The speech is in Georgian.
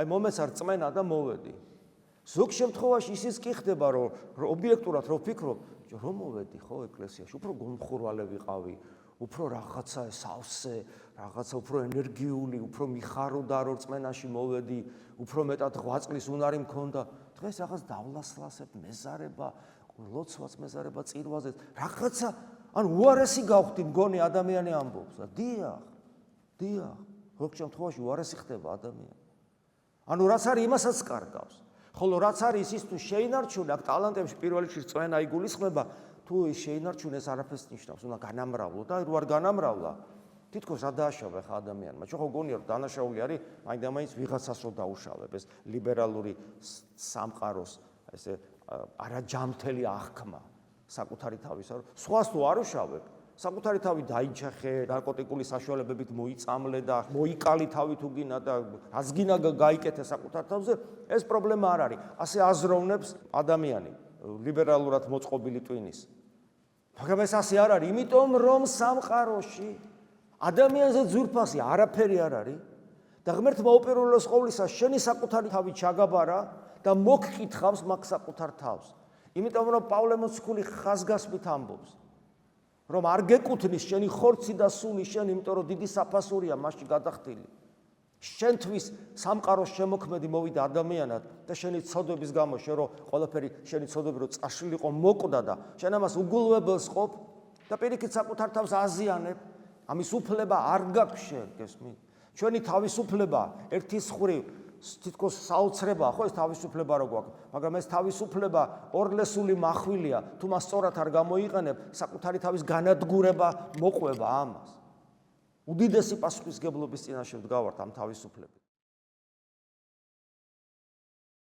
აი მომეც არ წმენა და მოვედი. ზოგ შემთხვევაში ისიც კი ხდება, რომ ობიექტურად რო ვფიქრობ, რომ მოვედი ხო ეკლესიაში, უფრო გომხურვალე ვიყავი, უფრო რაღაცა სავსე, რაღაცა უფრო ენერგიული, უფრო მიხაროდა რომ წმენაში მოვედი, უფრო მეტად ღვაწლის უნარი მქონდა. დღეს რაღაც დავლასლასებ, მეზარება, ლოცვაც მეზარება წირვაზე, რაღაცა, ანუ უარესი გავხდი მგონი ადამიანი ამბობს და დიახ. ზოგ შემთხვევაში უარესი ხდება ადამიანი. ანუ რაც არის იმასაც კარგავს. ხოლო რაც არის ისისთვის შეინარჩუნე, აქ ტალანტებში პირველ რიგში წვენა იგულისხმება, თუ ის შეინარჩუნე ეს არაფერს ნიშნავს, უნდა განამრავლო და რო არ განამრავლა, თითქოს რა დააშავა ხა ადამიანმა. ჩვენ ხო გონია რომ დანაშაული არის, მაინდა-მაინც ვიღაცას რო დაუშავებ, ეს ლიბერალური სამყაროს ესე არაჯამთელი აღქმა საკუთარი თავისა, რომ სხვას თუ არ უშავებ, საკუთარი თავი დაიჩახე, ნარკოტიკული საშუალებებით მოიწამლე და მოიკალი თავი თუ გინა და რაც გინა გაიკეთე საკუთარ თავზე, ეს პრობლემა არ არის. ასე აზროვნებს ადამიანი ლიბერალურად მოწყობილი ტვინის. მაგრამ ეს ასე არ არის, იმიტომ რომ სამყაროში ადამიანზე ძვირფასი არაფერი არ არის და ღმერთმა უპირველეს ყოვლისა შენი საკუთარი თავი ჩაგაბარა და მოგკითხავს მაგ საკუთარ თავს. იმიტომ რომ პავლე მოციქული ხაზგასმით ამბობს, რომ არ გეკუთვნის შენი ხორცი და სული შენ, იმიტომ რომ დიდი საფასურია მასში გადახდილი. შენთვის სამყაროს შემოქმედი მოვიდა ადამიანად და შენი ცოდვების გამო შენ რო ყველაფერი შენი ცოდვები რო წაშლილიყო მოკვდა და შენ ამას უგულვებელს ყოფ და პირიქით საკუთარ თავს აზიანებ, ამის უფლება არ გაქვს შენ, გესმით? ჩვენი თავისუფლება ერთის ხრივ თითქოს საოცრებაა, ხო ეს თავისუფლება რო გვაქვს, მაგრამ ეს თავისუფლება ორლესული מחვილია, თუ მას სწორად არ გამოიყენებ, საკუთარი თავის განადგურება მოყვება ამას. უდიდესი პასუხისგებლობის წინაშე ვდგავართ ამ თავისუფლებით.